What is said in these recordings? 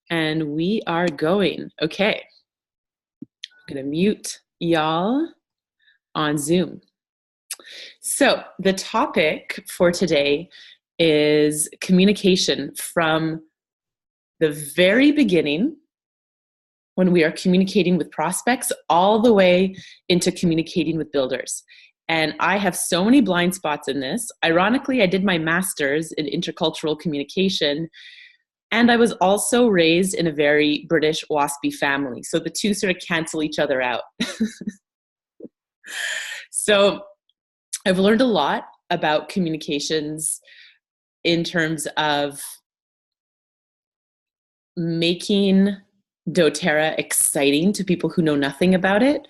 And we are going. Okay. I'm going to mute y'all on Zoom. So the topic for today is communication from the very beginning when we are communicating with prospects all the way into communicating with builders. And I have so many blind spots in this. Ironically, I did my master's in intercultural communication, and I was also raised in a very British WASPy family. So the two sort of cancel each other out. So I've learned a lot about communications in terms of making doTERRA exciting to people who know nothing about it,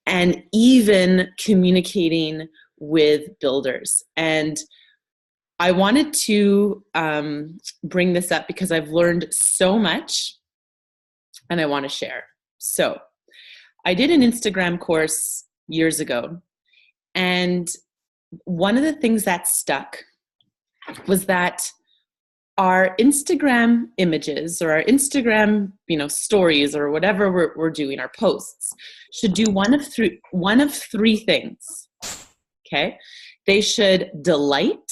and even communicating with builders. And I wanted to bring this up because I've learned so much and I want to share. So I did an Instagram course years ago, and one of the things that stuck was that our Instagram images or our Instagram, stories or whatever we're doing, our posts, should do one of three things. Okay, they should delight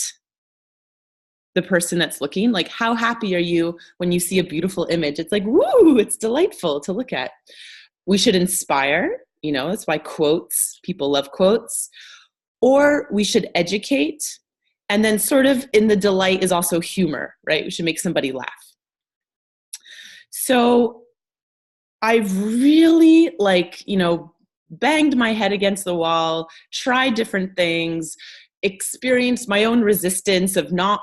the person that's looking. Like, how happy are you when you see a beautiful image? It's like, woo, it's delightful to look at. We should inspire, that's why people love quotes. Or we should educate. And then sort of in the delight is also humor, right? We should make somebody laugh. So I've really banged my head against the wall, tried different things, experienced my own resistance of not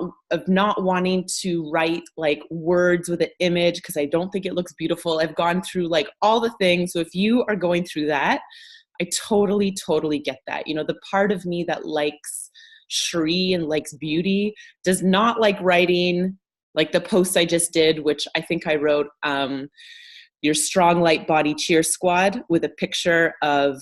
wanting to write words with an image because I don't think it looks beautiful. I've gone through all the things. So if you are going through that, I totally get that. The part of me that likes Shri and likes beauty does not like writing like the posts I just did, which I think I wrote your strong light body cheer squad with a picture of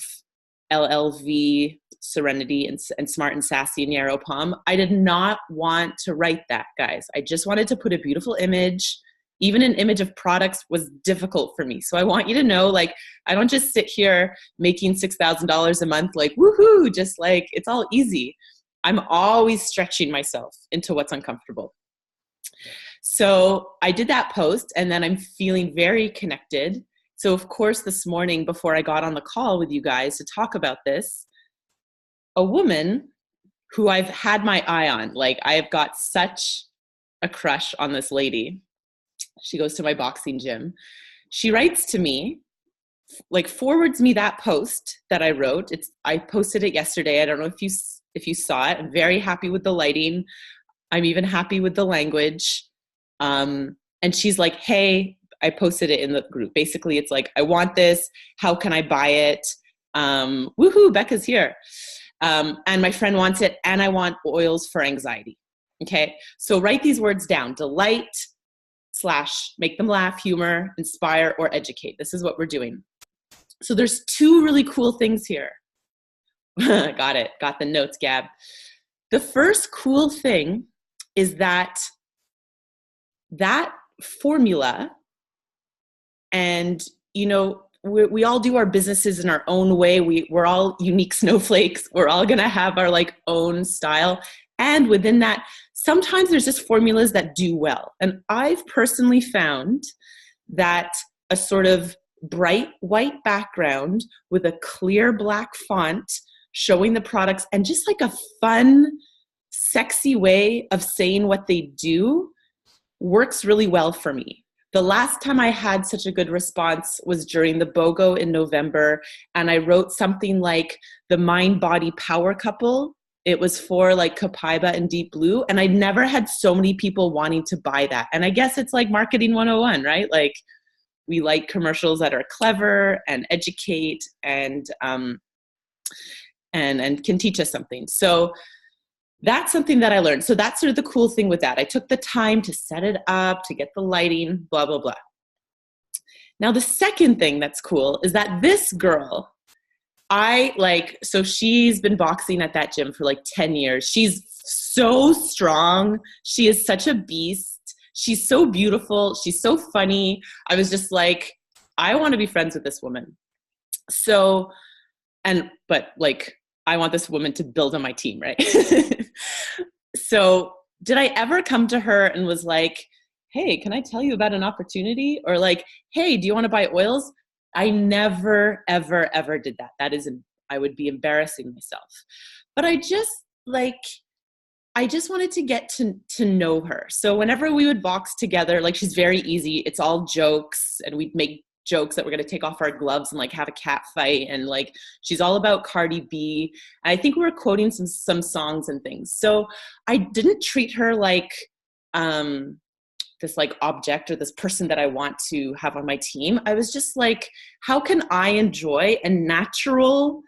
LLV, Serenity, and Smart and Sassy and Yarrow Palm. I did not want to write that, guys. I just wanted to put a beautiful image. Even an image of products was difficult for me. So I want you to know, I don't just sit here making $6,000 a month, woohoo, just it's all easy. I'm always stretching myself into what's uncomfortable. So I did that post, and then I'm feeling very connected. So of course, this morning before I got on the call with you guys to talk about this, a woman who I've had my eye on, I have got such a crush on this lady. She goes to my boxing gym. She writes to me, forwards me that post that I wrote. I posted it yesterday. I don't know if you saw it. I'm very happy with the lighting. I'm even happy with the language. And she's like, hey, I posted it in the group. Basically, it's I want this. How can I buy it? Woohoo, Becca's here. And my friend wants it, and I want oils for anxiety. Okay, so write these words down: delight / make them laugh, humor, inspire, or educate. This is what we're doing. So there's two really cool things here. Got it. Got the notes, Gab. The first cool thing is that formula, and we all do our businesses in our own way. We're all unique snowflakes. We're all gonna have our own style, and within that, sometimes there's just formulas that do well. And I've personally found that a sort of bright white background with a clear black font showing the products and just a fun, sexy way of saying what they do works really well for me. The last time I had such a good response was during the BOGO in November, and I wrote something like the Mind Body Power Couple. It was for Copaiba and Deep Blue, and I never had so many people wanting to buy that. And I guess it's marketing 101, right? We like commercials that are clever and educate and can teach us something. So that's something that I learned. So that's sort of the cool thing with that. I took the time to set it up, to get the lighting, blah, blah, blah. Now, the second thing that's cool is that this girl, so she's been boxing at that gym for 10 years. She's so strong. She is such a beast. she's so beautiful. She's so funny. I was just like, I want to be friends with this woman. So, but like, I want this woman to build on my team, right? So did I ever come to her and was like, hey, can I tell you about an opportunity? Or like, hey, do you want to buy oils? I never, ever, ever did that. I would be embarrassing myself. But I just wanted to get to know her. So whenever we would box together, like she's very easy. It's all jokes, and we'd make jokes that we're going to take off our gloves and like have a cat fight. And like, she's all about Cardi B. And I think we were quoting some songs and things. So I didn't treat her like, this like object or this person that I want to have on my team. I was just like, how can I enjoy a natural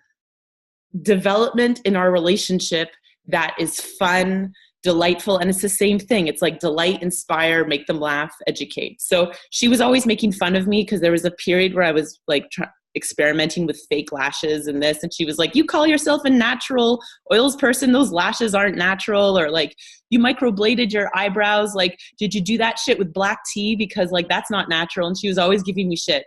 development in our relationship that is fun, delightful, and it's the same thing. It's like delight, inspire, make them laugh, educate. So she was always making fun of me because there was a period where I was like experimenting with fake lashes and this, and she was like, you call yourself a natural oils person, those lashes aren't natural, or like, you microbladed your eyebrows, like, did you do that shit with black tea, because like that's not natural. And she was always giving me shit.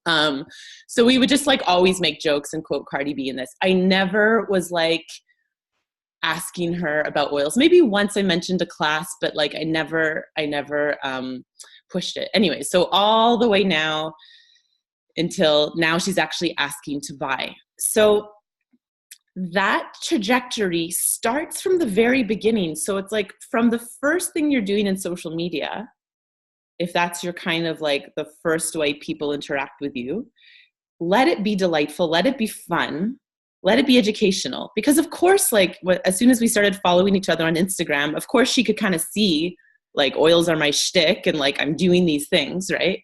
So we would just like always make jokes and quote Cardi B in this. I never was like asking her about oils. Maybe once I mentioned a class, but like I never pushed it. Anyway, so all the way now until now she's actually asking to buy. So that trajectory starts from the very beginning. So it's like from the first thing you're doing in social media, if that's your kind of like the first way people interact with you, let it be delightful, let it be fun, let it be educational. Because of course, like as soon as we started following each other on Instagram, of course she could kind of see like oils are my shtick and like I'm doing these things, right?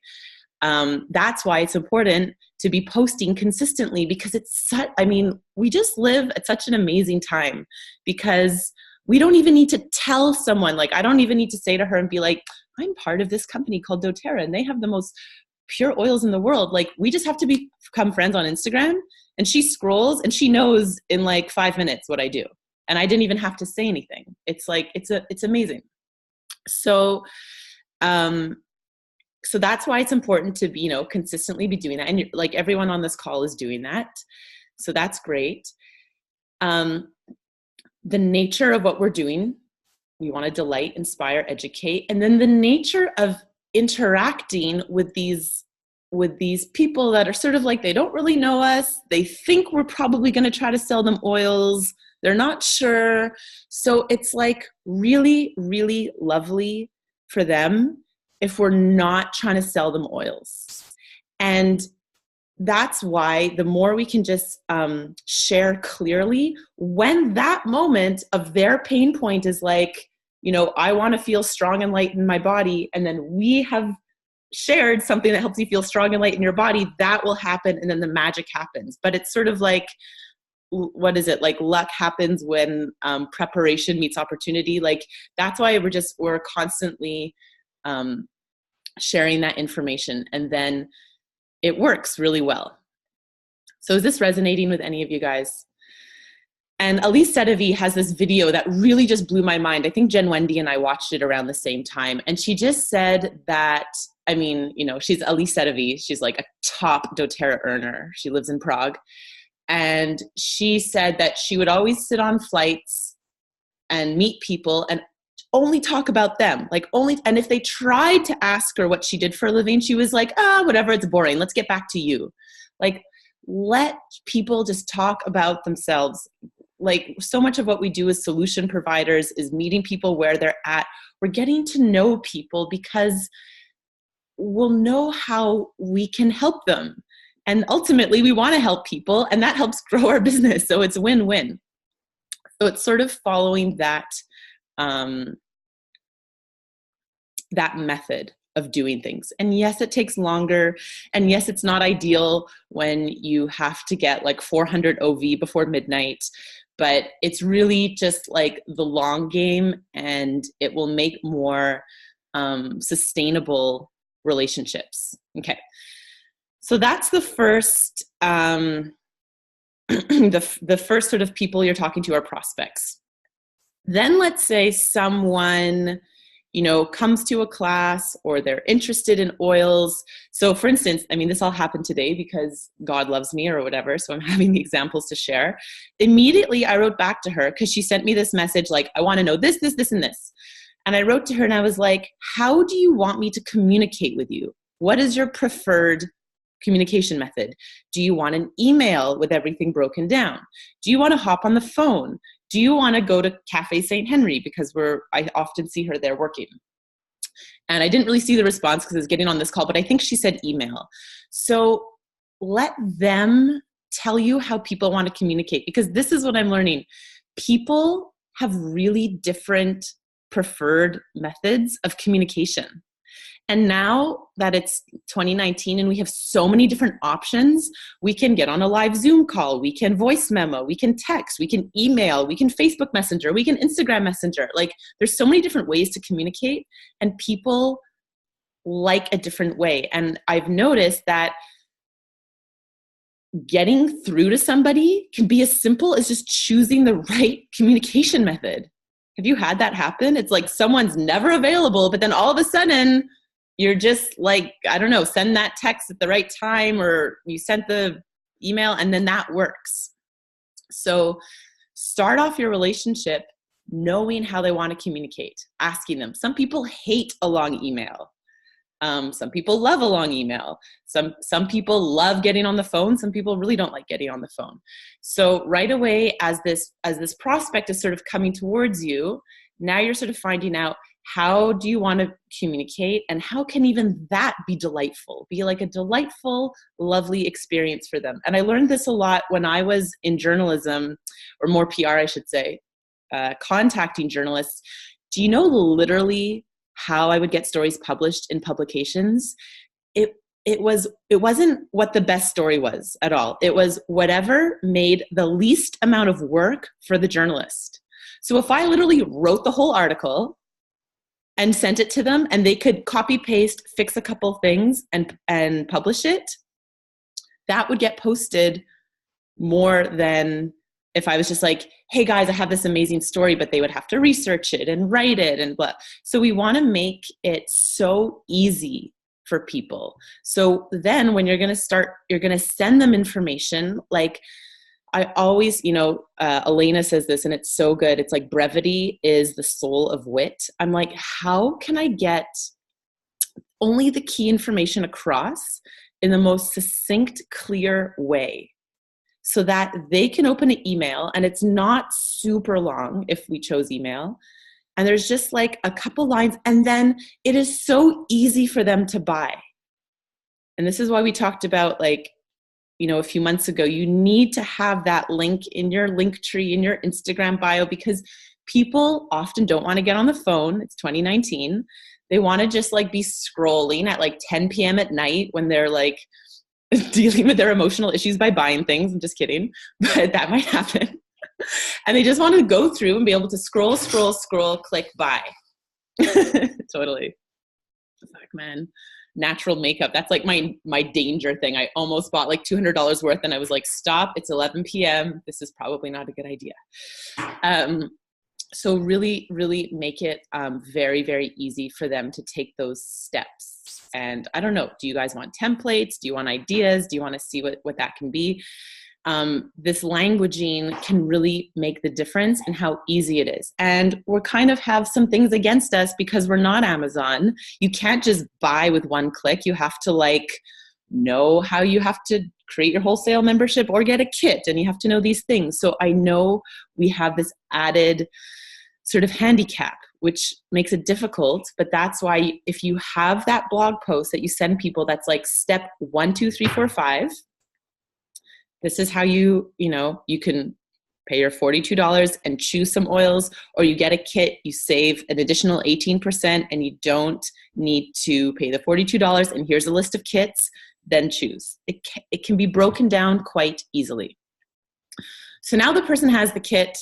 That's why it's important to be posting consistently, because we just live at such an amazing time, because we don't even need to tell someone, like I don't even need to say to her and be like, I'm part of this company called doTERRA and they have the most pure oils in the world. Like we just have to become friends on Instagram, and she scrolls and she knows in like 5 minutes what I do. And I didn't even have to say anything. It's like, it's amazing. So, so that's why it's important to be, consistently be doing that. And like everyone on this call is doing that. So that's great. The nature of what we're doing, we want to delight, inspire, educate. And then the nature of interacting with these people that are sort of like, they don't really know us. They think we're probably going to try to sell them oils. They're not sure. So it's like really, really lovely for them if we're not trying to sell them oils. And that's why the more we can just share clearly, when that moment of their pain point is like, I want to feel strong and light in my body, and then we have shared something that helps you feel strong and light in your body, that will happen, and then the magic happens. But it's sort of like, what is it? Like luck happens when preparation meets opportunity. Like that's why we're constantly sharing that information, and then it works really well. So is this resonating with any of you guys? And Elise Sedavi has this video that really just blew my mind. I think Jen Wendy and I watched it around the same time. And she just said that, she's Elise Sedavi. She's like a top doTERRA earner. She lives in Prague. And she said that she would always sit on flights and meet people and only talk about them, and if they tried to ask her what she did for a living, she was like, whatever, it's boring. Let's get back to you. Like, let people just talk about themselves. Like so much of what we do as solution providers is meeting people where they're at. We're getting to know people because we'll know how we can help them. And ultimately we want to help people, and that helps grow our business. So it's win-win. So it's sort of following that method of doing things. And yes, it takes longer. And yes, it's not ideal when you have to get like 400 OV before midnight, but it's really just like the long game, and it will make more sustainable relationships. Okay. So that's the first, the first sort of people you're talking to are prospects. Then let's say someone comes to a class or they're interested in oils. So for instance, I mean, this all happened today because God loves me or whatever. So I'm having the examples to share. Immediately I wrote back to her because she sent me this message like, I want to know this, this, this, and this. And I wrote to her and I was like, how do you want me to communicate with you? What is your preferred communication method? Do you want an email with everything broken down? Do you want to hop on the phone? Do you want to go to Cafe St. Henry? Because I often see her there working. And I didn't really see the response because I was getting on this call, but I think she said email. So let them tell you how people want to communicate, because this is what I'm learning. People have really different preferred methods of communication. And now that it's 2019 and we have so many different options, we can get on a live Zoom call, we can voice memo, we can text, we can email, we can Facebook Messenger, we can Instagram Messenger. Like, there's so many different ways to communicate, and people like a different way. And I've noticed that getting through to somebody can be as simple as just choosing the right communication method. Have you had that happen? It's like someone's never available, but then all of a sudden you're just like, I don't know, send that text at the right time, or you sent the email, and then that works. So start off your relationship knowing how they want to communicate, asking them. Some people hate a long email. Some people love a long email. Some people love getting on the phone. Some people really don't like getting on the phone. So right away, as this prospect is sort of coming towards you, now you're sort of finding out, how do you want to communicate, and how can even that be delightful, be like a delightful, lovely experience for them. And I learned this a lot when I was in journalism, or more PR, I should say, contacting journalists. Do you know literally how I would get stories published in publications? It wasn't what the best story was at all. It was whatever made the least amount of work for the journalist. So if I literally wrote the whole article and sent it to them, and they could copy paste, fix a couple things and publish it, that would get posted more than if I was just like, hey guys, I have this amazing story, but they would have to research it and write it and blah. So we want to make it so easy for people. So then when you're going to send them information. Like, I always, Elena says this, and it's so good. It's like, brevity is the soul of wit. I'm like, how can I get only the key information across in the most succinct, clear way, so that they can open an email and it's not super long if we chose email, and there's just like a couple lines, and then it is so easy for them to buy. And this is why we talked about, like, a few months ago, you need to have that link in your link tree, in your Instagram bio, because people often don't want to get on the phone. It's 2019. They want to just like be scrolling at like 10 p.m. at night when they're like dealing with their emotional issues by buying things. I'm just kidding, but that might happen. And they just want to go through and be able to scroll, click buy. Totally. Fuck, man. Natural makeup. That's like my danger thing. I almost bought like $200 worth, and I was like, stop, it's 11 p.m. This is probably not a good idea. So really, really make it very, very easy for them to take those steps. And I don't know, do you guys want templates? Do you want ideas? Do you want to see what that can be? This languaging can really make the difference in how easy it is. And we're kind of have some things against us because we're not Amazon. You can't just buy with one click. You have to know how you have to create your wholesale membership or get a kit, and you have to know these things. So I know we have this added sort of handicap, which makes it difficult, but that's why if you have that blog post that you send people, that's like step 1, 2, 3, 4, 5. This is how you can pay your $42 and choose some oils, or you get a kit, you save an additional 18%, and you don't need to pay the $42, and here's a list of kits, then choose. It can be broken down quite easily. So now the person has the kit,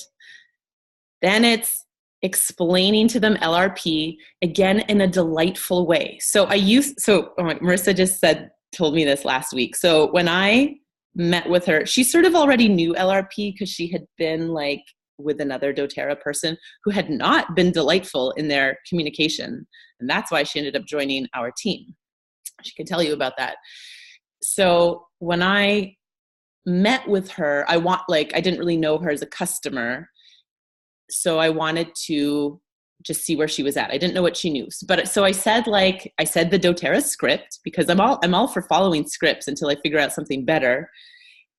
then it's explaining to them LRP, again, in a delightful way. Marissa told me this last week. So when I met with her, she sort of already knew LRP because she had been like with another doTERRA person who had not been delightful in their communication. And that's why she ended up joining our team. She can tell you about that. So when I met with her, I didn't really know her as a customer. So I wanted to just see where she was at. I didn't know what she knew. So I said the doTERRA script, because I'm all for following scripts until I figure out something better.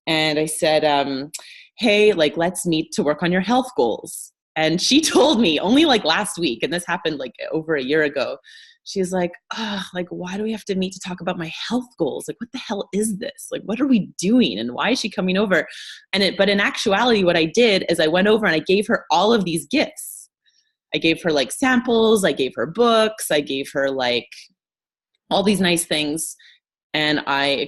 And I said, hey, like, let's meet to work on your health goals. And she told me only like last week, and this happened like over a year ago. She's like, oh, like, why do we have to meet to talk about my health goals? Like, what the hell is this? Like, what are we doing? And why is she coming over? But in actuality, what I did is I went over and I gave her all of these gifts. I gave her like samples. I gave her books. I gave her like all these nice things. And I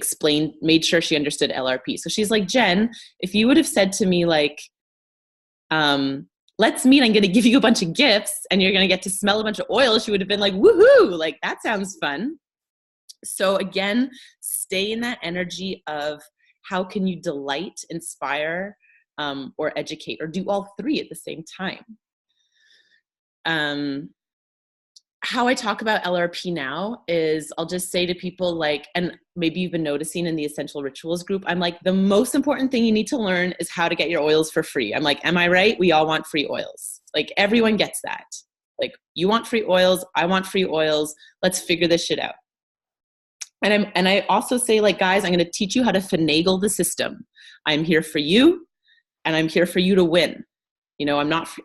made sure she understood LRP. So she's like, Jen, if you would have said to me like, let's meet, I'm going to give you a bunch of gifts and you're going to get to smell a bunch of oil, she would have been like, woohoo, like that sounds fun. So again, stay in that energy of how can you delight, inspire, or educate, or do all three at the same time. How I talk about LRP now is I'll just say to people like, and maybe you've been noticing in the Essential Rituals group, I'm like, the most important thing you need to learn is how to get your oils for free. I'm like, am I right? We all want free oils. Like everyone gets that. Like you want free oils. I want free oils. Let's figure this shit out. And I also say like, guys, I'm going to teach you how to finagle the system. I'm here for you and I'm here for you to win. You know,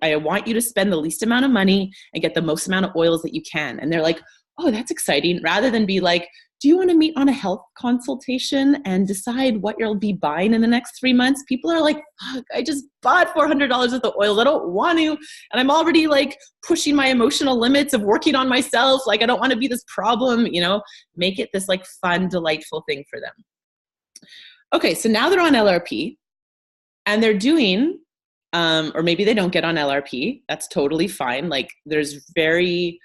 I want you to spend the least amount of money and get the most amount of oils that you can. And they're like, oh, that's exciting. Rather than be like, do you want to meet on a health consultation and decide what you'll be buying in the next 3 months? People are like, fuck, I just bought $400 worth of oils. I don't want to. And I'm already like pushing my emotional limits of working on myself. Like, I don't want to be this problem, you know, make it this like fun, delightful thing for them. Okay. So now they're on LRP and they're doing, or maybe they don't get on LRP. That's totally fine. Like there's many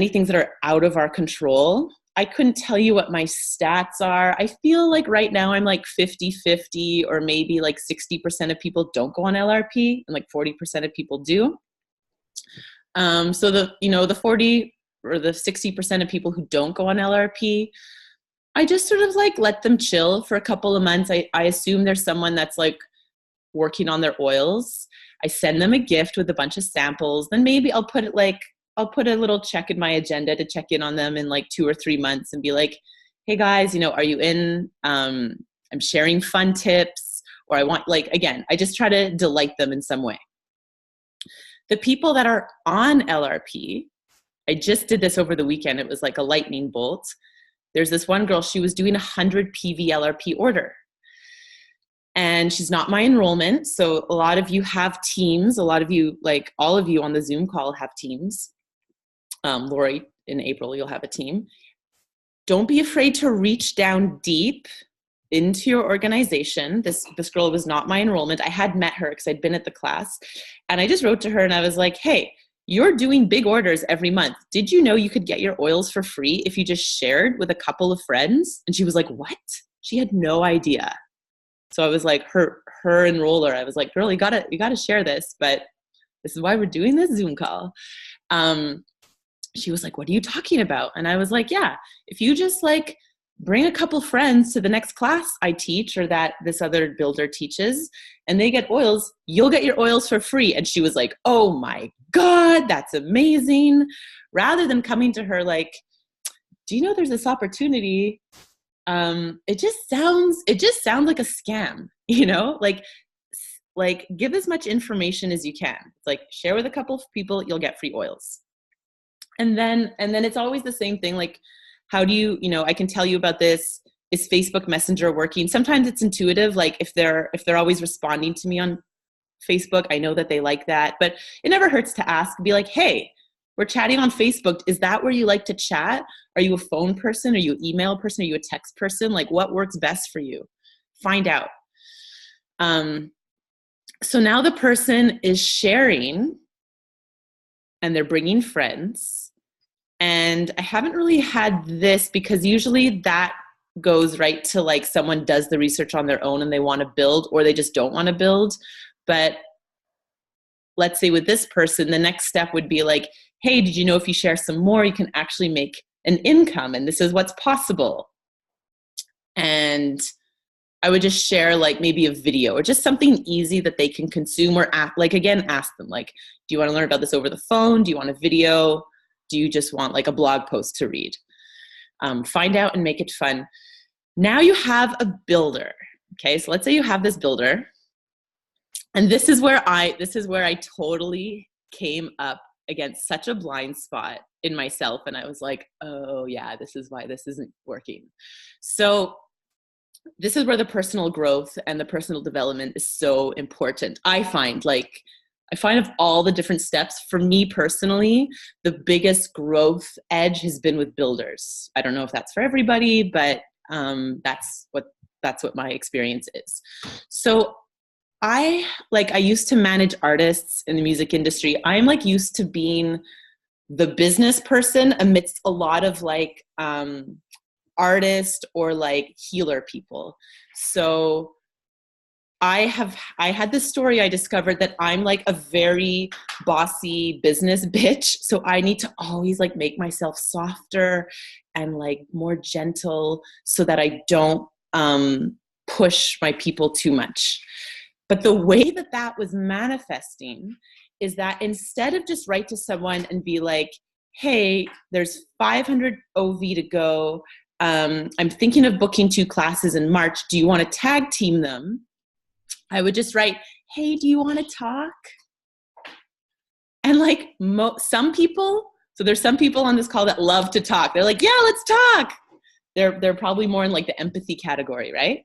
things that are out of our control. I couldn't tell you what my stats are. I feel like right now I'm like 50-50, or maybe like 60% of people don't go on LRP and like 40% of people do. So the 40 or the 60% of people who don't go on LRP, I just sort of like let them chill for a couple of months. I assume there's someone that's like working on their oils. I send them a gift with a bunch of samples. Then maybe I'll put a little check in my agenda to check in on them in like 2 or 3 months and be like, hey guys, you know, are you in? I'm sharing fun tips, or I want, like, again, I just try to delight them in some way. The people that are on LRP, I just did this over the weekend. It was like a lightning bolt. There's this one girl, she was doing 100 PV LRP order. And she's not my enrollment. So a lot of you have teams. A lot of you, like all of you on the Zoom call, have teams. Lori, in April, you'll have a team. Don't be afraid to reach down deep into your organization. This girl was not my enrollment. I had met her because I'd been at the class. And I just wrote to her and I was like, hey, you're doing big orders every month. Did you know you could get your oils for free if you just shared with a couple of friends? And she was like, what? She had no idea. So I was like, her enroller, I was like, girl, you gotta share this, but this is why we're doing this Zoom call. She was like, what are you talking about? And I was like, yeah, if you just like bring a couple friends to the next class I teach, or that this other builder teaches, and they get oils, you'll get your oils for free. And she was like, oh my God, that's amazing. Rather than coming to her like, do you know there's this opportunity? It just sounds like a scam, you know, like give as much information as you can. It's like, share with a couple of people, you'll get free oils. And then it's always the same thing. Like, how do you know, I can tell you about this. Is Facebook Messenger working? Sometimes it's intuitive. Like if they're always responding to me on Facebook, I know that they like that, but it never hurts to ask, be like, hey, we're chatting on Facebook. Is that where you like to chat? Are you a phone person? Are you an email person? Are you a text person? Like, what works best for you? Find out. So now the person is sharing and they're bringing friends. And I haven't really had this, because usually that goes right to like someone does the research on their own and they want to build, or they just don't want to build. But let's say with this person, the next step would be like, hey, did you know if you share some more, you can actually make an income, and this is what's possible. And I would just share like maybe a video or just something easy that they can consume, or like, again, ask them like, do you want to learn about this over the phone? Do you want a video? Do you just want like a blog post to read? Find out and make it fun. Now you have a builder. Okay. So let's say you have this builder, and this is where I totally came up against such a blind spot in myself. And I was like, oh yeah, this is why this isn't working. So this is where the personal growth and the personal development is so important. I find of all the different steps, for me personally, the biggest growth edge has been with builders. I don't know if that's for everybody, but that's what my experience is. So I used to manage artists in the music industry. I'm like used to being the business person amidst a lot of like artist or like healer people. So I had this story. I discovered that I'm like a very bossy business bitch. So I need to always like make myself softer and like more gentle so that I don't push my people too much. But the way that was manifesting is that instead of just write to someone and be like, hey, there's 500 OV to go. I'm thinking of booking 2 classes in March. Do you want to tag team them? I would just write, hey, do you want to talk? And like some people, so there's some people on this call that love to talk. They're like, yeah, let's talk. They're probably more in like the empathy category, right?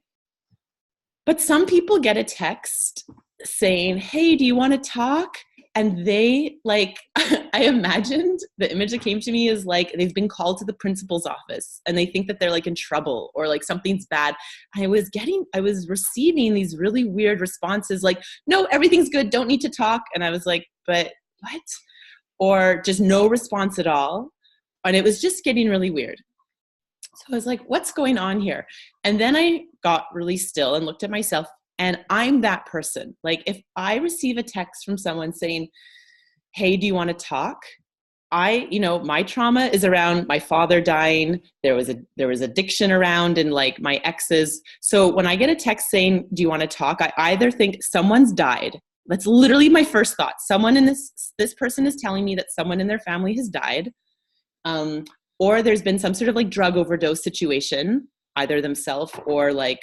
But some people get a text saying, hey, do you want to talk? And they like, I imagined the image that came to me is like, they've been called to the principal's office and they think that they're like in trouble or like something's bad. I was receiving these really weird responses like, no, everything's good. Don't need to talk. And I was like, but what? Or just no response at all. And it was just getting really weird. So I was like, what's going on here? And then I got really still and looked at myself. And I'm that person. Like if I receive a text from someone saying, hey, do you want to talk? My trauma is around my father dying. There was addiction around and like my exes. So when I get a text saying, do you want to talk? I either think someone's died. That's literally my first thought. Someone in this person is telling me that someone in their family has died. Or there's been some sort of like drug overdose situation, either themselves or like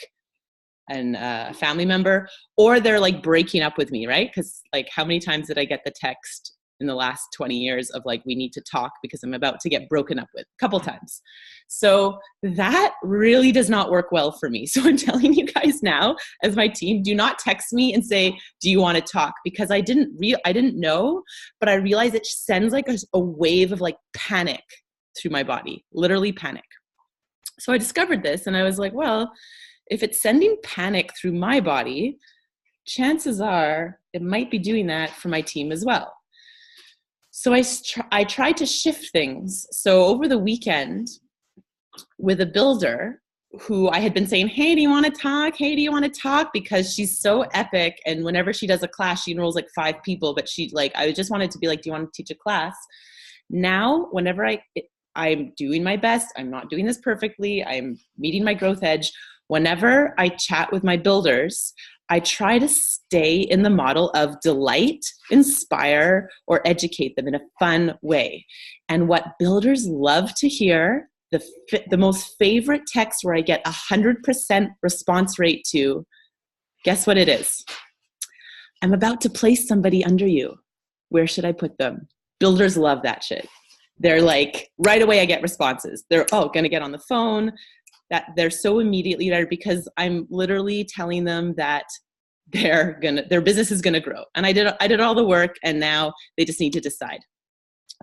a family member, or they're like breaking up with me, right? Because like how many times did I get the text in the last 20 years of like, we need to talk because I'm about to get broken up with? A couple times. So that really does not work well for me. So I'm telling you guys now as my team, do not text me and say, do you want to talk? Because I didn't know, but I realized it sends like a wave of like panic through my body, literally panic. So I discovered this and I was like, well, if it's sending panic through my body, chances are it might be doing that for my team as well. So I tried to shift things. So over the weekend with a builder who I had been saying, hey, do you want to talk? Hey, do you want to talk? Because she's so epic. And whenever she does a class, she enrolls like 5 people. But I just wanted to be like, do you want to teach a class? Now, whenever I'm doing my best, I'm not doing this perfectly, I'm meeting my growth edge. Whenever I chat with my builders, I try to stay in the model of delight, inspire, or educate them in a fun way. And what builders love to hear, the most favorite text where I get 100% response rate to, guess what it is? I'm about to place somebody under you. Where should I put them? Builders love that shit. They're like, right away I get responses. They're, gonna get on the phone. That they're so immediately there because I'm literally telling them that their business is gonna grow. And I did all the work and now they just need to decide.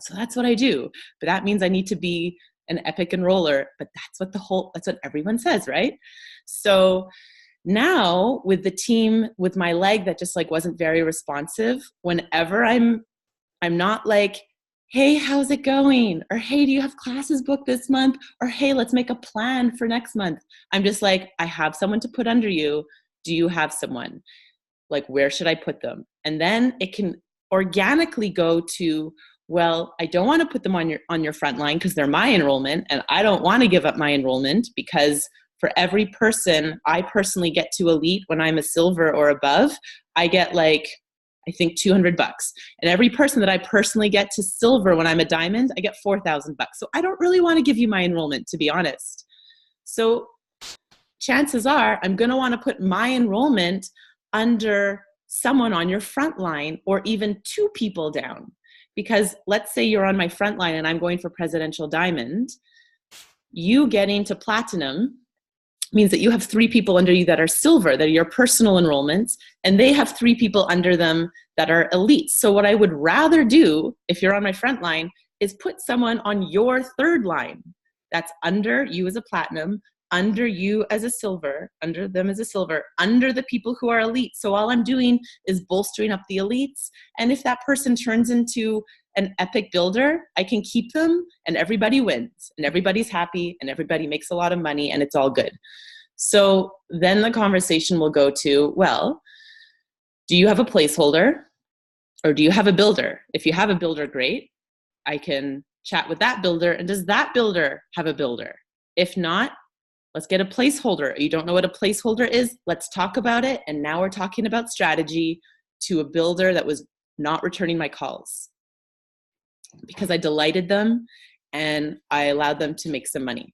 So that's what I do. But that means I need to be an epic enroller, but that's what everyone says, right? So now with the team, with my leg that just like wasn't very responsive, whenever I'm not like, hey, how's it going? Or hey, do you have classes booked this month? Or hey, let's make a plan for next month. I'm just like, I have someone to put under you. Do you have someone? Like, where should I put them? And then organically go to, well, I don't want to put them on your front line because they're my enrollment, and I don't want to give up my enrollment because for every person I personally get to elite when I'm a silver or above, I get like, I think $200. And every person that I personally get to silver when I'm a diamond, I get $4,000. So I don't really want to give you my enrollment, to be honest. So chances are I'm going to want to put my enrollment under someone on your front line, or even two people down. Because let's say you're on my front line and I'm going for presidential diamond, you getting to platinum means that you have three people under you that are silver, that are your personal enrollments, and they have three people under them that are elite. So what I would rather do, if you're on my front line, is put someone on your third line that's under you as a platinum, under you as a silver, under them as a silver, under the people who are elite. So all I'm doing is bolstering up the elites. And if that person turns into an epic builder, I can keep them and everybody wins and everybody's happy and everybody makes a lot of money and it's all good. So then the conversation will go to, well, do you have a placeholder or do you have a builder? If you have a builder, great. I can chat with that builder. And does that builder have a builder? If not, let's get a placeholder. You don't know what a placeholder is? Let's talk about it. And now we're talking about strategy to a builder that was not returning my calls because I delighted them and I allowed them to make some money.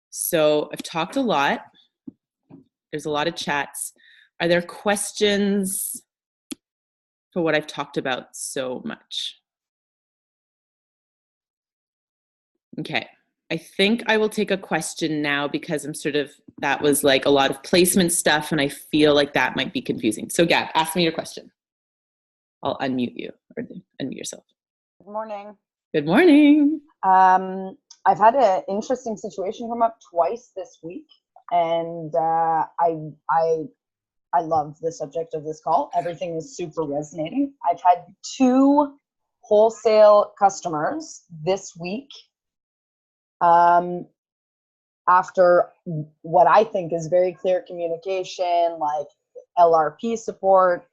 So I've talked a lot. There's a lot of chats. Are there questions for what I've talked about so much? Okay. I think I will take a question now because that was like a lot of placement stuff and I feel like that might be confusing. So Gab, ask me your question. I'll unmute you or unmute yourself. Good morning. Good morning. I've had an interesting situation come up twice this week, and I love the subject of this call. Everything is super resonating. I've had two wholesale customers this week after what I think is very clear communication, like LRP support.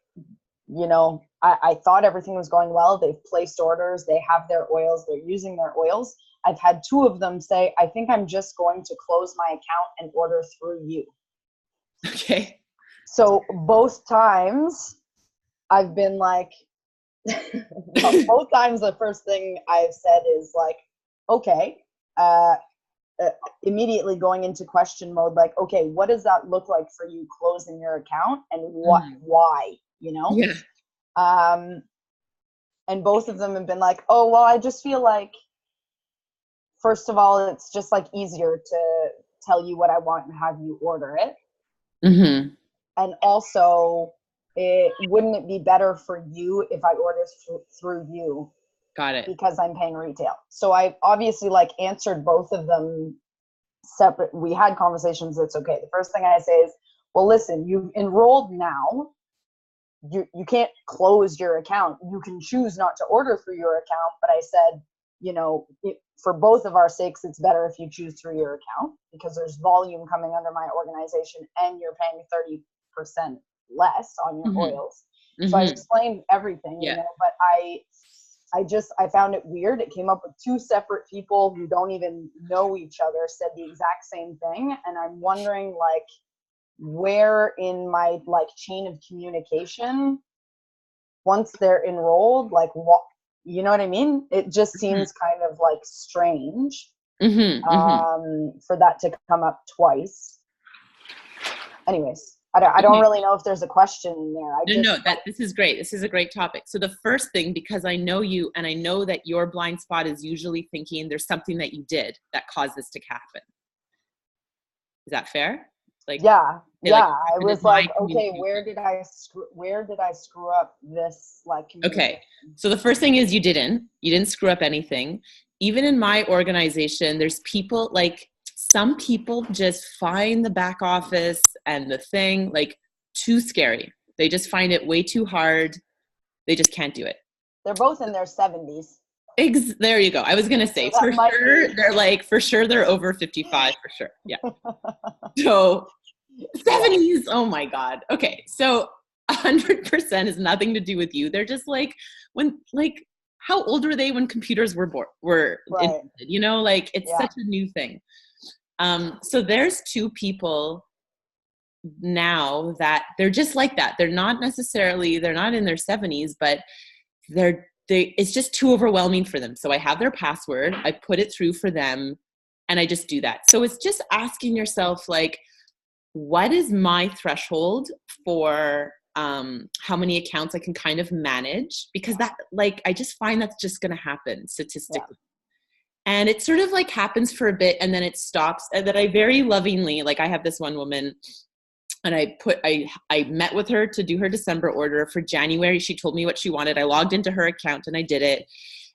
You know, I thought everything was going well. They've placed orders. They have their oils. They're using their oils. I've had two of them say, I think I'm just going to close my account and order through you. Okay. So both times I've been like, both times the first thing I've said is like, okay, immediately going into question mode, like, okay, what does that look like for you closing your account and why, you know? Yeah. And both of them have been like, oh, well, I just feel like, first of all, it's just like easier to tell you what I want and have you order it. Mm-hmm. And also, wouldn't it be better for you if I order through you? Got it. Because I'm paying retail. So I obviously like answered both of them separate. We had conversations. It's okay. The first thing I say is, well, listen, you've enrolled now. You can't close your account. You can choose not to order through your account. But I said, you know, for both of our sakes, it's better if you choose through your account because there's volume coming under my organization and you're paying 30% less on your oils. So I explained everything, you know, but I found it weird. It came up with two separate people who don't even know each other, said the exact same thing. And I'm wondering like where in my like chain of communication, once they're enrolled, like what, you know what I mean? It just seems kind of like strange for that to come up twice. Anyways, I don't really know if there's a question in there. This is great. This is a great topic. So the first thing, because I know you and I know that your blind spot is usually thinking there's something that you did that caused this to happen. Is that fair? Like, yeah. Like, I was like, okay, where did I screw up this like okay. So the first thing is you didn't screw up anything. Even in my organization, there's people like some people just find the back office and the thing like too scary. They just find it way too hard. They just can't do it. They're both in their 70s. There you go. I was going to say for sure they're over 55 for sure. Yeah. So 70s. Oh my God. Okay. So 100% has nothing to do with you. They're just like, when, like, how old were they when computers were Right. invented? You know, like it's Yeah. such a new thing. So there's two people now that they're just like that. They're not in their 70s, but it's just too overwhelming for them. So I have their password, I put it through for them, and I just do that. So it's just asking yourself, like, what is my threshold for how many accounts I can kind of manage? Because that, like, I just find that's just going to happen statistically. Yeah. And it sort of like happens for a bit and then it stops. And then I very lovingly, like, I have this one woman, and I met with her to do her December order. For January, she told me what she wanted. I logged into her account and I did it.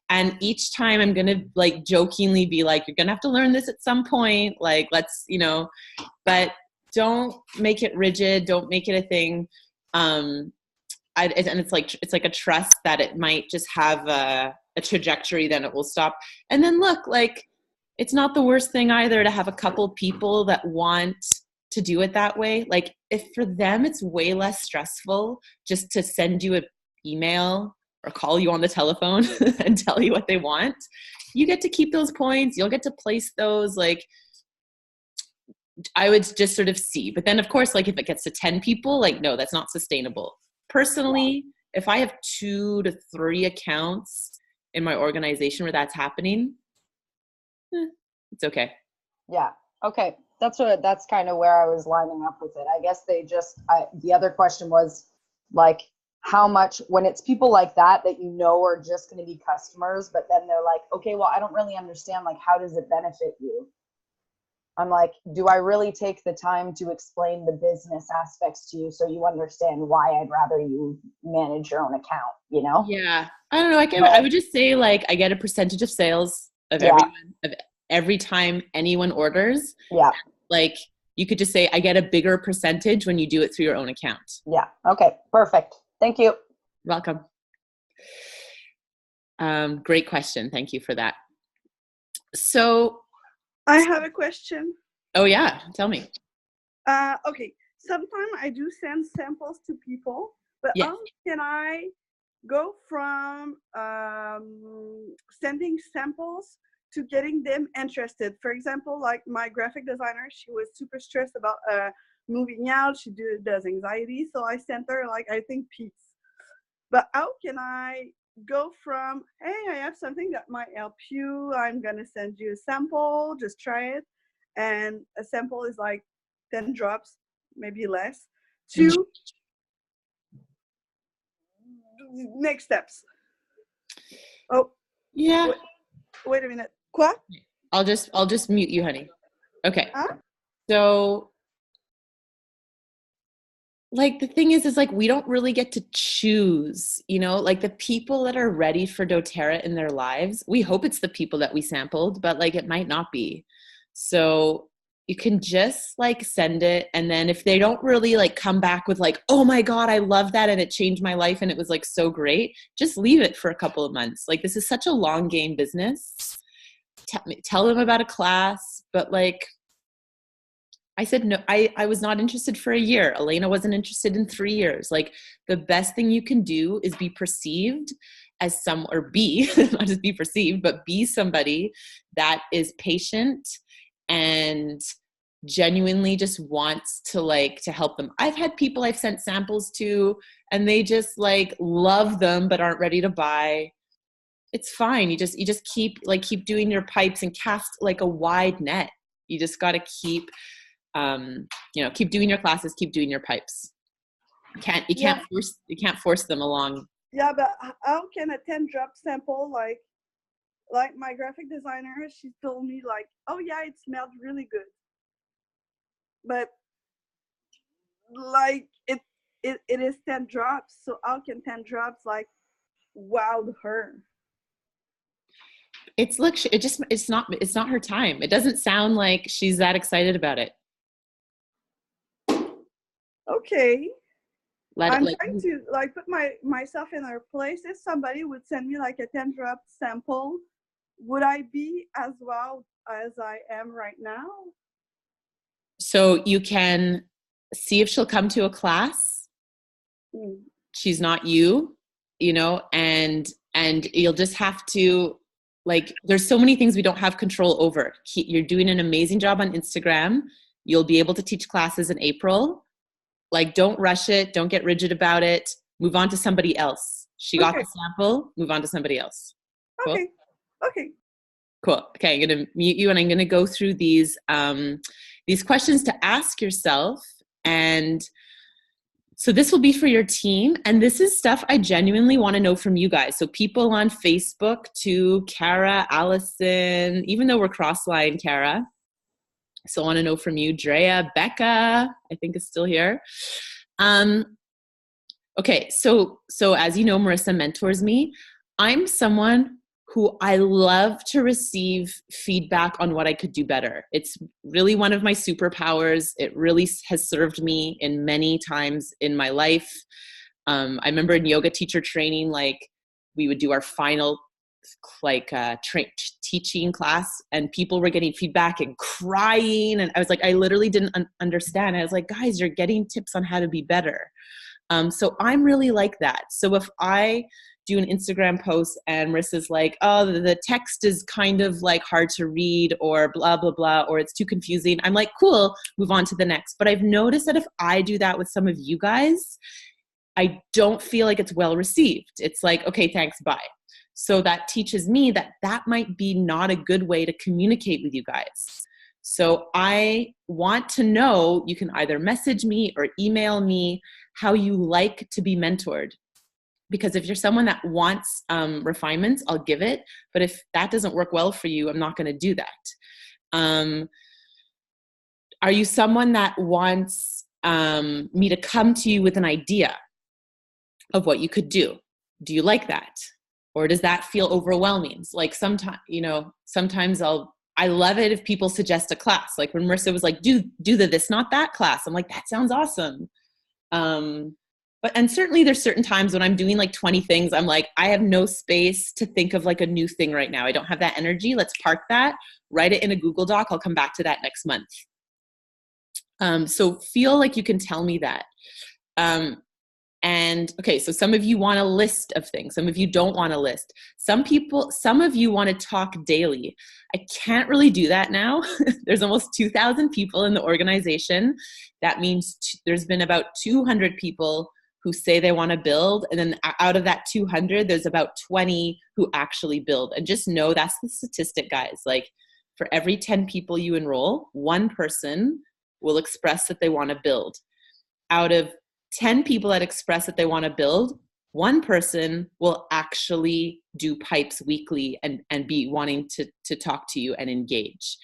And each time I'm going to, like, jokingly be like, you're going to have to learn this at some point. Like, let's, but don't make it rigid. Don't make it a thing. And it's like a trust that it might just have a trajectory, then it will stop. And then look, like, it's not the worst thing either to have a couple people that want to do it that way. Like, if for them it's way less stressful just to send you an email or call you on the telephone and tell you what they want, you get to keep those points. You'll get to place those. Like, I would just sort of see. But then, of course, like, if it gets to 10 people, like, no, that's not sustainable. Personally, if I have 2 to 3 accounts in my organization where that's happening, it's okay. Yeah. Okay. That's kind of where I was lining up with it. I guess the other question was, like, how much, when it's people like that are just going to be customers, but then they're like, okay, well, I don't really understand, like, how does it benefit you? I'm like, do I really take the time to explain the business aspects to you so you understand why I'd rather you manage your own account, Yeah. I don't know. I would just say, like, I get a percentage of sales of every time anyone orders. Yeah. Like, you could just say, I get a bigger percentage when you do it through your own account. Yeah. Okay. Perfect. Thank you. Welcome. Great question. Thank you for that. So I have a question. Oh yeah, tell me. Okay. Sometimes I do send samples to people, but yes. How can I go from sending samples to getting them interested? For example, like my graphic designer, she was super stressed about moving out. She does anxiety, so I sent her, like, I think peace. But how can I go from, hey, I have something that might help you, I'm gonna send you a sample, just try it, and a sample is like 10 drops, maybe less, to next steps. Oh yeah, wait a minute. Quoi? I'll just mute you, honey. Okay. Huh? So, like, the thing is like, we don't really get to choose, like, the people that are ready for doTERRA in their lives. We hope it's the people that we sampled, but, like, it might not be. So you can just, like, send it. And then if they don't really, like, come back with, like, oh my God, I love that, and it changed my life and it was, like, so great, just leave it for a couple of months. Like, this is such a long game business. Tell them about a class, but, like, I said, no, I was not interested for a year. Elena wasn't interested in 3 years. Like, the best thing you can do is be perceived as not just be perceived, but be somebody that is patient and genuinely just wants to help them. I've had people I've sent samples to, and they just, like, love them, but aren't ready to buy. It's fine. You just keep doing your pipes and cast, like, a wide net. You just got to keep doing your classes, keep doing your pipes. You can't force them along. Yeah, but how can a 10 drop sample, like my graphic designer, she told me, like, oh yeah, it smelled really good, but, like, it is 10 drops, so how can 10 drops, like, wow her? It's not her time. It doesn't sound like she's that excited about it. Okay. I'm trying to, like, put myself in her place. If somebody would send me, like, a 10 drop sample, would I be as well as I am right now? So you can see if she'll come to a class. Mm. She's not you, and you'll just have to, like, there's so many things we don't have control over. You're doing an amazing job on Instagram. You'll be able to teach classes in April. Like, don't rush it. Don't get rigid about it. Move on to somebody else. She got the sample, move on to somebody else. Cool? Okay. Cool. Okay, I'm going to mute you, and I'm going to go through these questions to ask yourself. And so this will be for your team. And this is stuff I genuinely want to know from you guys. So people on Facebook too, Kara, Allison, even though we're cross-line, Kara. So I want to know from you, Drea, Becca, I think is still here. Okay, so as you know, Marissa mentors me. I'm someone who I love to receive feedback on what I could do better. It's really one of my superpowers. It really has served me in many times in my life. I remember in yoga teacher training, like we would do our final teaching class, and people were getting feedback and crying. And I was like, I literally didn't understand. I was like, guys, you're getting tips on how to be better. So I'm really like that. So if I do an Instagram post and Marissa's like, oh, the text is kind of like hard to read or blah, blah, blah, or it's too confusing, I'm like, cool, move on to the next. But I've noticed that if I do that with some of you guys, I don't feel like it's well received. It's like, okay, thanks, bye. So that teaches me that might be not a good way to communicate with you guys. So I want to know, you can either message me or email me how you like to be mentored. Because if you're someone that wants refinements, I'll give it. But if that doesn't work well for you, I'm not going to do that. Are you someone that wants me to come to you with an idea of what you could do? Do you like that? Or does that feel overwhelming? Like sometimes I love it if people suggest a class. Like when Marissa was like, do the this, not that class. I'm like, that sounds awesome. And certainly there's certain times when I'm doing like 20 things, I'm like, I have no space to think of like a new thing right now. I don't have that energy. Let's park that, write it in a Google Doc. I'll come back to that next month. So feel like you can tell me that. And okay, so some of you want a list of things. Some of you don't want a list. Some of you want to talk daily. I can't really do that now. There's almost 2,000 people in the organization. That means there's been about 200 people who say they want to build. And then out of that 200, there's about 20 who actually build. And just know that's the statistic, guys. Like for every 10 people you enroll, one person will express that they want to build. Out of 10 people that express that they want to build, one person will actually do pipes weekly and be wanting to talk to you and engage.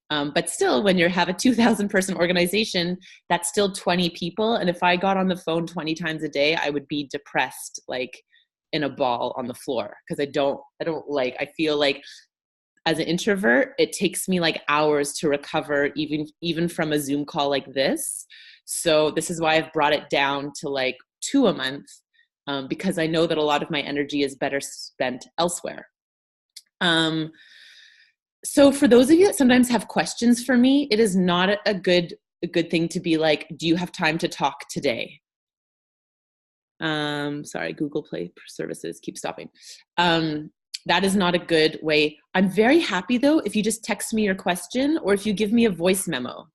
But still, when you have a 2,000 person organization, that's still 20 people. And if I got on the phone 20 times a day, I would be depressed, like in a ball on the floor. Cause I feel like as an introvert, it takes me like hours to recover even from a Zoom call like this. So this is why I've brought it down to like 2 a month, because I know that a lot of my energy is better spent elsewhere. So for those of you that sometimes have questions for me, it is not a good thing to be like, do you have time to talk today? Sorry, Google Play services keep stopping. That is not a good way. I'm very happy though if you just text me your question or if you give me a voice memo.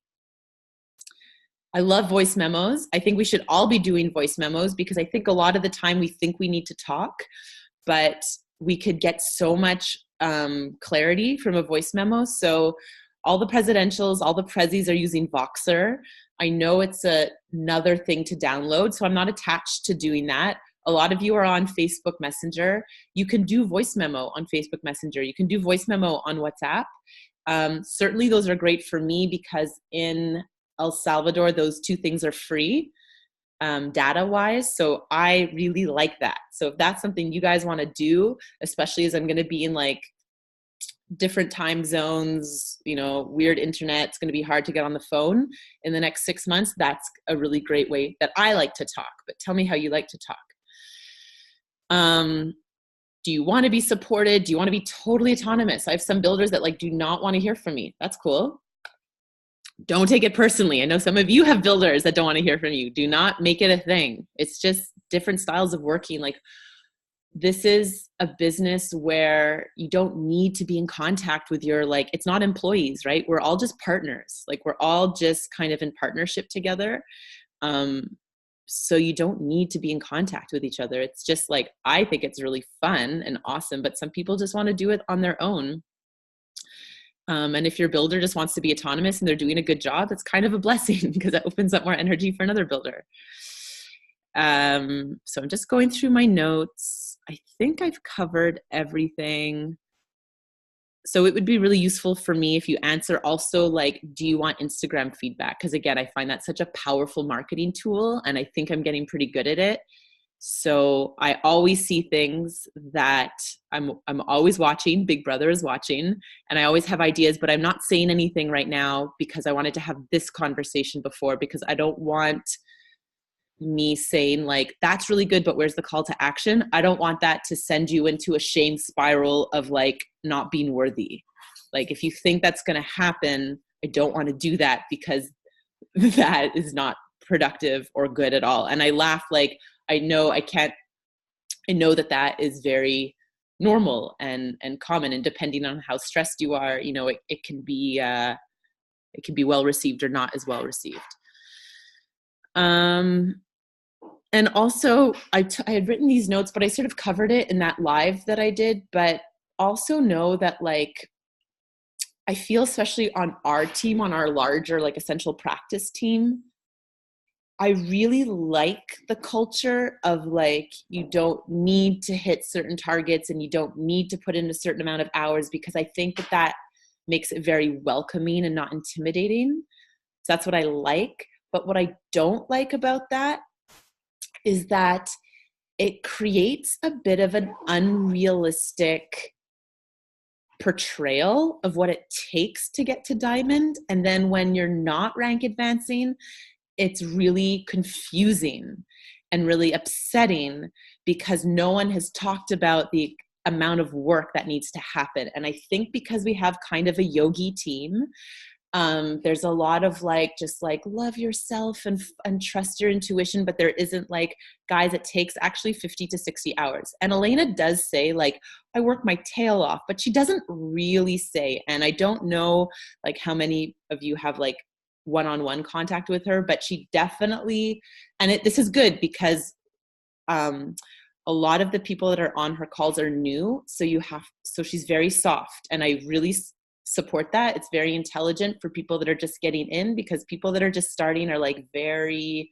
I love voice memos. I think we should all be doing voice memos because I think a lot of the time we think we need to talk, but we could get so much clarity from a voice memo. So all the presidentials, all the prezzies are using Voxer. I know it's another thing to download, so I'm not attached to doing that. A lot of you are on Facebook Messenger. You can do voice memo on Facebook Messenger. You can do voice memo on WhatsApp. Certainly those are great for me because in El Salvador, those two things are free data-wise. So I really like that. So if that's something you guys want to do, especially as I'm going to be in like different time zones, weird internet, it's going to be hard to get on the phone in the next 6 months. That's a really great way that I like to talk. But tell me how you like to talk. Do you want to be supported? Do you want to be totally autonomous? I have some builders that do not want to hear from me. That's cool. Don't take it personally. I know some of you have builders that don't want to hear from you. Do not make it a thing. It's just different styles of working. Like, this is a business where you don't need to be in contact with your, like, it's not employees, right? We're all just partners. Like, we're all just kind of in partnership together. So you don't need to be in contact with each other. It's just like, I think it's really fun and awesome, but some people just want to do it on their own. And if your builder just wants to be autonomous and they're doing a good job, it's kind of a blessing because it opens up more energy for another builder. So I'm just going through my notes. I think I've covered everything. So it would be really useful for me if you answer also, like, do you want Instagram feedback? Because again, I find that such a powerful marketing tool, and I think I'm getting pretty good at it. So I always see things that I'm always watching. Big Brother is watching, and I always have ideas, but I'm not saying anything right now because I wanted to have this conversation before, because I don't want me saying like, that's really good, but where's the call to action? I don't want that to send you into a shame spiral of like not being worthy. Like, if you think that's going to happen, I don't want to do that, because that is not productive or good at all. And I laugh, like, I know that is very normal and common, and depending on how stressed you are, you know, it can be well received or not as well received. And also I had written these notes, but I sort of covered it in that live that I did, but also know that, like, I feel especially on our team, on our larger, like, essential practice team, I really like the culture of, like, you don't need to hit certain targets and you don't need to put in a certain amount of hours, because I think that makes it very welcoming and not intimidating. So that's what I like. But what I don't like about that is that it creates a bit of an unrealistic portrayal of what it takes to get to diamond. And then when you're not rank advancing, it's really confusing and really upsetting, because no one has talked about the amount of work that needs to happen. And I think because we have kind of a yogi team, there's a lot of, like, just like, love yourself and trust your intuition, but there isn't, like, guys, it takes actually 50 to 60 hours. And Elena does say, like, I work my tail off, but she doesn't really say, and I don't know, like, how many of you have, like, one-on-one contact with her, but she definitely, and this is good because, a lot of the people that are on her calls are new. So she's very soft, and I really support that. It's very intelligent for people that are just getting in, because people that are just starting are, like, very,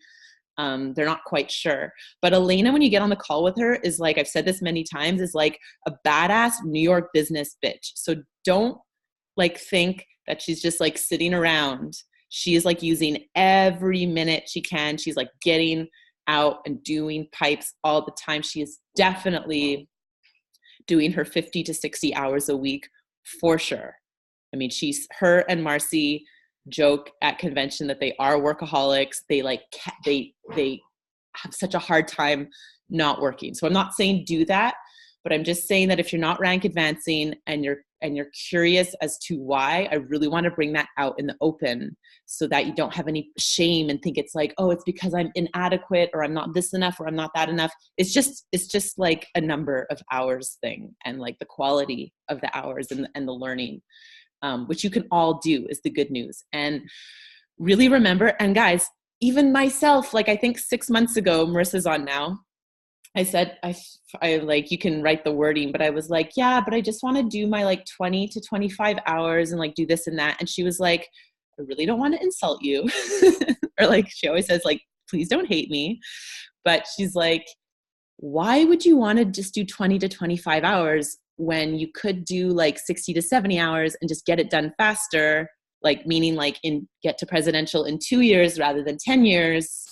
they're not quite sure. But Elena, when you get on the call with her, is, like, I've said this many times, is like a badass New York business bitch. So don't, like, think that she's just, like, sitting around. She is, like, using every minute she can. She's, like, getting out and doing pipes all the time. She is definitely doing her 50 to 60 hours a week for sure. I mean, her and Marcy joke at convention that they are workaholics. They, like, they have such a hard time not working. So I'm not saying do that, but I'm just saying that if you're not rank advancing and you're curious as to why, I really want to bring that out in the open, so that you don't have any shame and think it's like, oh, it's because I'm inadequate, or I'm not this enough, or I'm not that enough. It's just like a number of hours thing, and, like, the quality of the hours and the learning, which you can all do, is the good news. And really remember, and guys, even myself, like, I think 6 months ago, Marissa's on now, I said, I like, you can write the wording, but I was like, yeah, but I just want to do my, like, 20 to 25 hours and, like, do this and that. And she was like, I really don't want to insult you. Or, like, she always says, like, please don't hate me. But she's like, why would you want to just do 20 to 25 hours when you could do, like, 60 to 70 hours and just get it done faster? Like, meaning, like, get to presidential in 2 years rather than 10 years.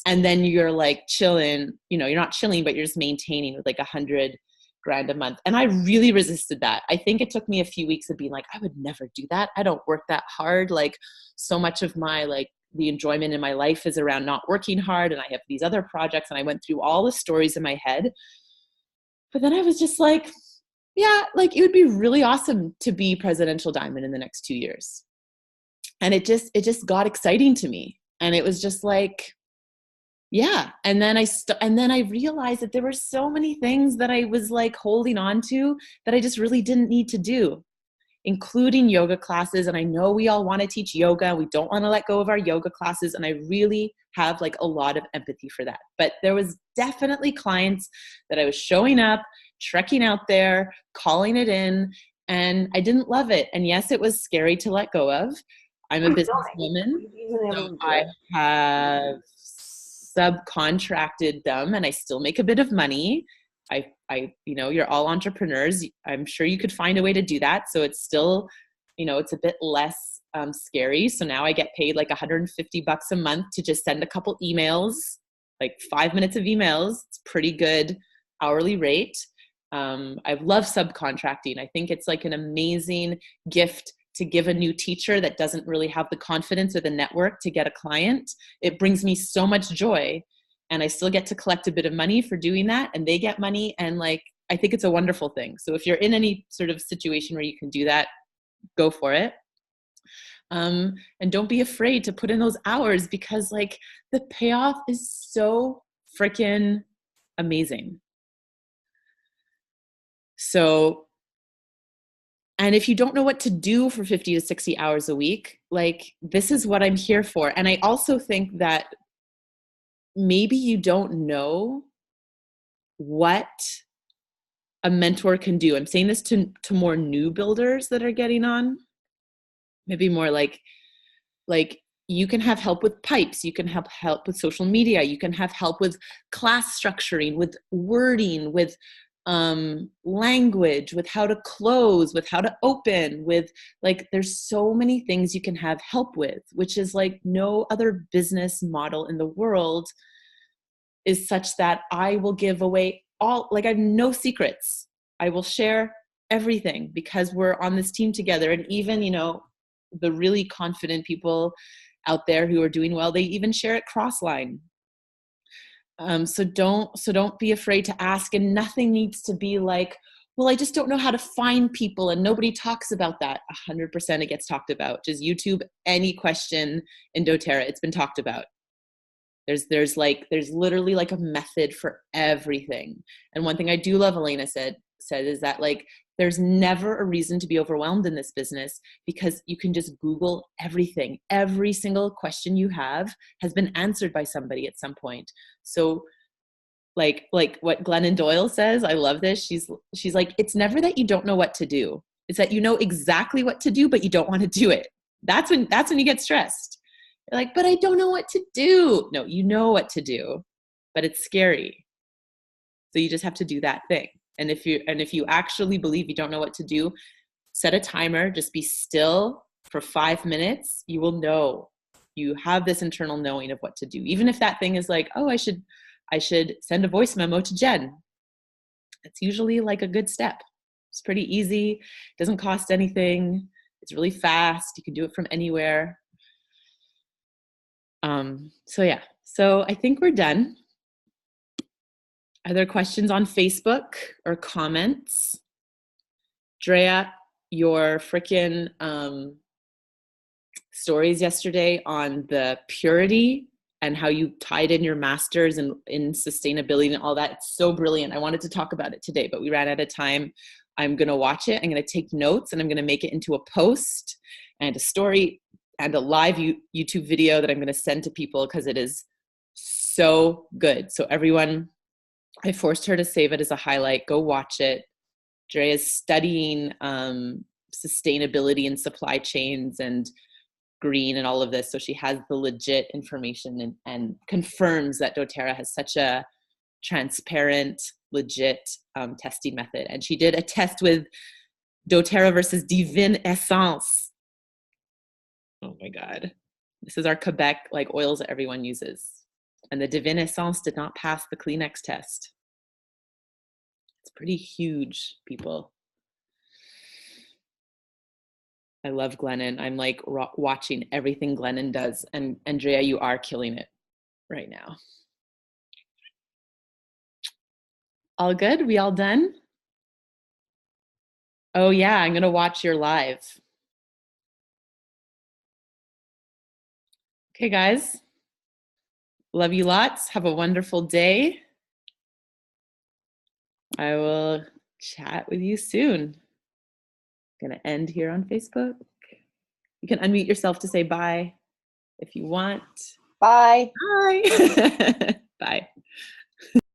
And then you're, like, chilling, you know, you're not chilling, but you're just maintaining with, like, $100,000 a month. And I really resisted that. I think it took me a few weeks of being like, I would never do that. I don't work that hard. Like, so much of my, like, the enjoyment in my life is around not working hard. And I have these other projects, and I went through all the stories in my head. But then I was just like, yeah, like, it would be really awesome to be presidential diamond in the next 2 years. And it just got exciting to me. And it was just like, yeah. And then I realized that there were so many things that I was like holding on to that I just really didn't need to do, including yoga classes. And I know we all want to teach yoga. We don't want to let go of our yoga classes. And I really have like a lot of empathy for that. But there was definitely clients that I was showing up, trekking out there, calling it in, and I didn't love it. And yes, it was scary to let go of. I'm a businesswoman, so I have subcontracted them and I still make a bit of money. You know, you're all entrepreneurs. I'm sure you could find a way to do that. So it's still, you know, it's a bit less scary. So now I get paid like $150 a month to just send a couple emails, like 5 minutes of emails. It's pretty good hourly rate. I love subcontracting. I think it's like an amazing gift to give a new teacher that doesn't really have the confidence or the network to get a client. It brings me so much joy. And I still get to collect a bit of money for doing that, and they get money. And like, I think it's a wonderful thing. So if you're in any sort of situation where you can do that, go for it. And don't be afraid to put in those hours, because like the payoff is so freaking amazing. So, and if you don't know what to do for 50 to 60 hours a week, like this is what I'm here for. And I also think that maybe you don't know what a mentor can do. I'm saying this to more new builders that are getting on. Maybe more like you can have help with pipes, you can have help with social media, you can have help with class structuring, with wording, with language, with how to close, with how to open, with like there's so many things you can have help with, which is like no other business model in the world is such that I will give away all, like I have no secrets. I will share everything because we're on this team together. And even, you know, the really confident people out there who are doing well, they even share it crossline. So don't be afraid to ask, and nothing needs to be like, well, I just don't know how to find people, and nobody talks about that. 100% it gets talked about. Just YouTube any question in doTERRA, it's been talked about. There's literally like a method for everything. And one thing I do love Elena said is that like there's never a reason to be overwhelmed in this business, because you can just Google everything. Every single question you have has been answered by somebody at some point. So like what Glennon Doyle says, I love this. She's like, it's never that you don't know what to do. It's that you know exactly what to do, but you don't want to do it. That's when you get stressed. You're like, but I don't know what to do. No, you know what to do, but it's scary. So you just have to do that thing. And if you actually believe you don't know what to do, set a timer, just be still for 5 minutes. You will know. You have this internal knowing of what to do. Even if that thing is like, oh, I should send a voice memo to Jen. It's usually like a good step. It's pretty easy. It doesn't cost anything. It's really fast. You can do it from anywhere. So I think we're done. Are there questions on Facebook or comments? Drea, your freaking stories yesterday on the purity and how you tied in your masters and in sustainability and all that, it's so brilliant. I wanted to talk about it today, but we ran out of time. I'm going to watch it. I'm going to take notes and I'm going to make it into a post and a story and a live YouTube video that I'm going to send to people because it is so good. So everyone, I forced her to save it as a highlight. Go watch it. Drea is studying sustainability and supply chains and green and all of this. So she has the legit information and confirms that doTERRA has such a transparent, legit testing method. And she did a test with doTERRA versus Divine Essence. Oh my God. This is our Quebec like oils that everyone uses. And the Divine Essence did not pass the Kleenex test. It's pretty huge, people. I love Glennon. I'm like watching everything Glennon does. And Andrea, you are killing it right now. All good? We all done? Oh yeah, I'm going to watch your live. Okay, guys. Love you lots. Have a wonderful day. I will chat with you soon. I'm going to end here on Facebook. You can unmute yourself to say bye if you want. Bye. Bye.